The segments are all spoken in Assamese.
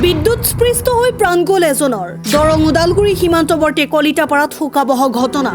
বিদ্যুৎস্পৃষ্ট হৈ প্ৰাণ গ'ল এজনৰ। দৰং ওদালগুৰি সীমান্তৱৰ্তী কলিতাপাৰাত শোকাবহ ঘটনা।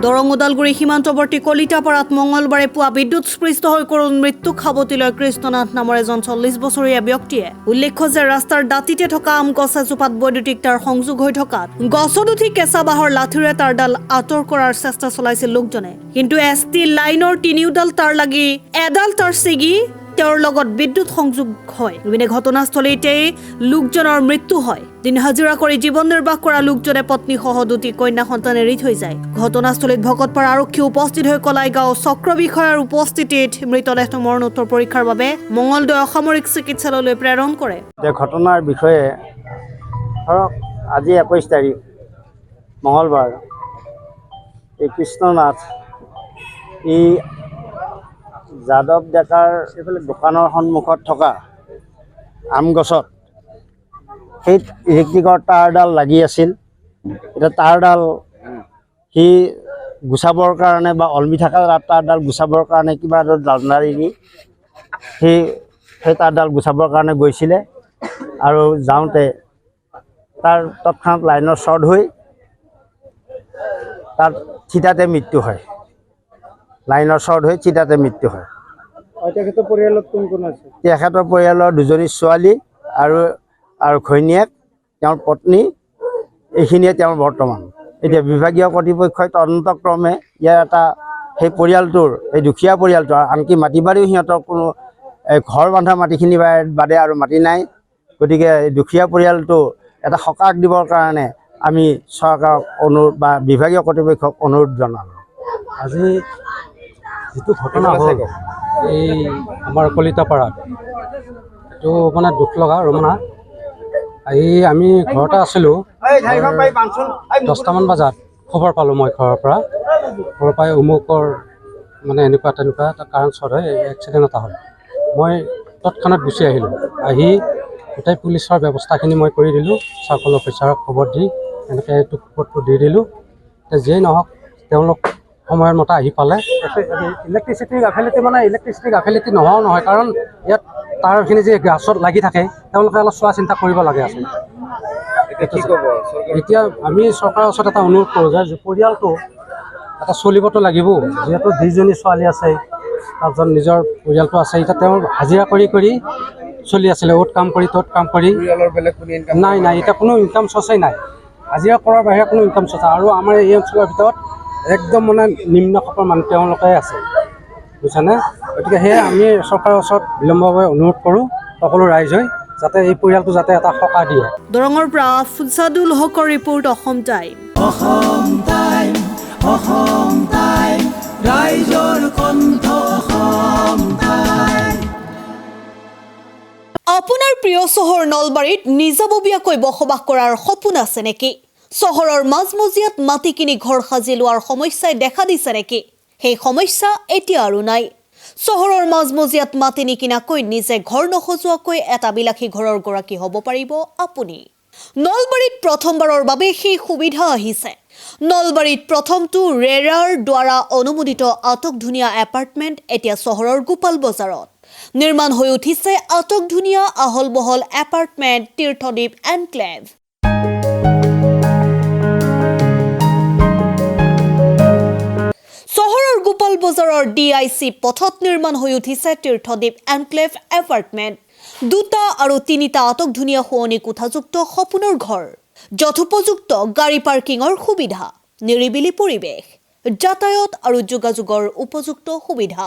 দৰং ওদালগুৰি সীমান্তৱৰ্তী কলিতাপাৰাত মঙলবাৰে পুৱা বিদ্যুৎস্পৃষ্ট হৈ কৰোণ মৃত্যুক সাৱটি লয় কৃষ্ণনাথ নামৰ এজন 40 বছৰীয়া ব্যক্তিয়ে। উল্লেখ্য যে ৰাস্তাৰ দাঁতিতে থকা আম গছ এজোপাত বৈদ্যুতিক তাঁৰ সংযোগ হৈ থকাত গছত উঠি কেঁচা বাঁহৰ লাঠিৰে তাঁৰডাল আঁতৰ কৰাৰ চেষ্টা চলাইছিল লোকজনে। কিন্তু ST লাইনৰ তিনিওডাল তাঁৰ লাগি এডাল তাঁৰ ছিগি তেওঁৰ লগত বিদ্যুৎ সংযোগ হয়। ইপিনে ঘটনাস্থলীতেই লোকজনৰ মৃত্যু হয়। দিন হাজিৰা কৰি জীৱন নিৰ্বাহ কৰা লোকজনে পত্নীসহ দুটি কন্যা সন্তান এৰি থৈ যায়। ঘটনাস্থলীত ভকতপাৰা আৰক্ষী উপস্থিত হৈ কলাইগাঁও চক্ৰ বিষয়াৰ উপস্থিতিত মৃতদেহটো মৰণোত্তৰ পৰীক্ষাৰ বাবে মঙলদৈ অসামৰিক চিকিৎসালয়লৈ প্ৰেৰণ কৰে। ঘটনাৰ বিষয়ে ধৰক আজি 21 তাৰিখ মঙলবাৰ এই কৃষ্ণনাথ এই যাদৱ ডেকাৰ এইফালে দোকানৰ সন্মুখত থকা আম গছত সেই ইলেক্ট্ৰিকৰ তাঁৰডাল লাগি আছিল। এতিয়া তাঁৰডাল সি গুচাবৰ কাৰণে বা অলমি থকা তাঁৰডাল গুচাবৰ কাৰণে কিবা এটা দাণ্ডাৰি দি সেই তাঁৰডাল গুচাবৰ কাৰণে গৈছিলে আৰু যাওঁতে তাৰ তৎক্ষণাত লাইনৰ শ্বৰ্ট হৈ তাত চিতাতে মৃত্যু হয়। লাইনৰ শ্বৰ্ট হৈ চিতাতে মৃত্যু হয়। তেখেতৰ পৰিয়ালত কোন কোন আছে? তেখেতৰ পৰিয়ালৰ দুজনী ছোৱালী আৰু ঘৈণীয়েক, তেওঁৰ পত্নী, এইখিনিয়ে তেওঁৰ বৰ্তমান। এতিয়া বিভাগীয় কৰ্তৃপক্ষই তদন্তক্ৰমে ইয়াৰ এটা সেই পৰিয়ালটোৰ এই দুখীয়া পৰিয়ালটোৰ আনকি মাটি বাৰীও সিহঁতৰ কোনো ঘৰ বন্ধা মাটিখিনি বাদে আৰু মাটি নাই। গতিকে এই দুখীয়া পৰিয়ালটো এটা সকাহ দিবৰ কাৰণে আমি চৰকাৰক অনুৰোধ বা বিভাগীয় কৰ্তৃপক্ষক অনুৰোধ জনালোঁ। আজি যিটো ঘটনা হ'ল এই আমাৰ কলিতাপাৰাত, এইটো মানে দুখ লগা ৰমনা। আমি ঘৰতে আছিলোঁ, 10টামান বজাত খবৰ পালোঁ মই ঘৰৰ পৰাই অমুকৰ মানে এনেকুৱা তেনেকুৱা এটা কাৰণ শ্বৰ্ট হয় এক্সিডেণ্ট এটা হ'ল। মই তৎক্ষণাত গুচি আহিলোঁ। আহি গোটেই পুলিচৰ ব্যৱস্থাখিনি মই কৰি দিলোঁ। চাৰ্কল অফিচাৰক খবৰ দি এনেকৈ এইটো খবৰটো দি দিলোঁ। যিয়েই নহওক তেওঁলোক সময়ৰ মতে আহি পালে। ইলেক্ট্ৰিচিটি গাফিলতি নোহোৱাও নহয়, কাৰণ ইয়াত তাঁৰখিনি যে গাছত লাগি থাকে তেওঁলোকে অলপ চোৱা চিন্তা কৰিব লাগে আচলতে। এতিয়া আমি চৰকাৰৰ ওচৰত এটা অনুৰোধ কৰোঁ যে পৰিয়ালটো এটা চলিবতো লাগিব, যিহেতু 2জনী ছোৱালী আছে, তাৰপিছত নিজৰ পৰিয়ালটো আছে। এতিয়া তেওঁ হাজিৰা কৰি চলি আছিলে, অ'ত কাম কৰি ত'ত কাম কৰি। নাই এতিয়া কোনো ইনকাম চ'ৰ্চেই নাই। হাজিৰা কৰাৰ বাহিৰে কোনো ইনকাম চ'ৰ্চ নাই। আৰু আমাৰ এই অঞ্চলৰ ভিতৰত একদম মানে নিম্ন খাপৰ মানুহ তেওঁলোকে আছে, বুজিছানে? গতিকে সেয়ে আমি চৰকাৰৰ ওচৰত বিলম্বভাৱে অনুৰোধ কৰোঁ সকলো ৰাইজে যাতে এই পৰিয়ালটো যাতে এটা সকাহ দিয়ে। দৰঙৰ পৰা ফুজাদুল হকৰ ৰিপৰ্ট, অসম টাইম। আপোনাৰ প্ৰিয় চহৰ নলবাৰীত নিজাববীয়াকৈ বসবাস কৰাৰ সপোন আছে নেকি? চহৰৰ মাজমজিয়াত মাটি কিনি ঘৰ সাজি লোৱাৰ সমস্যাই দেখা দিছে নেকি? সেই সমস্যা এতিয়া আৰু নাই। চহৰৰ মাজমজিয়াত মাটি নিকিনাকৈ নিজে ঘৰ নসজোৱাকৈ এটা বিলাসী ঘৰৰ গৰাকী হ'ব পাৰিব আপুনি। নলবাৰীত প্ৰথমবাৰৰ বাবে সেই সুবিধা আহিছে। নলবাৰীত প্ৰথমটো ৰেৰাৰ দ্বাৰা অনুমোদিত আটকধুনীয়া এপাৰ্টমেণ্ট এতিয়া চহৰৰ গোপাল বজাৰত নিৰ্মাণ হৈ উঠিছে। আটকধুনীয়া আহল বহল এপাৰ্টমেণ্ট তীৰ্থদ্বীপ এনক্লেভ। চহৰৰ গোপাল বজাৰৰ DIC পথত নিৰ্মাণ হৈ উঠিছে তীৰ্থদ্বীপ এনক্লেভ এপাৰ্টমেণ্ট। 2টা আৰু 3টা আটকধুনীয়া শুৱনি কোঠাযুক্ত সপোনৰ ঘৰ, যথোপযুক্ত গাড়ী পাৰ্কিঙৰ সুবিধা, নিৰিবিলি পৰিৱেশ, যাতায়াত আৰু যোগাযোগৰ উপযুক্ত সুবিধা।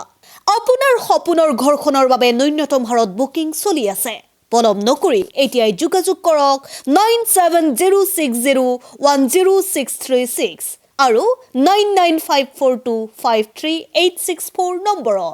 আপোনাৰ সপোনৰ ঘৰখনৰ বাবে ন্যূনতম হাৰত বুকিং চলি আছে। পলম নকৰি এতিয়াই যোগাযোগ কৰক 9706010636 আৰু 9954253864 নম্বৰত।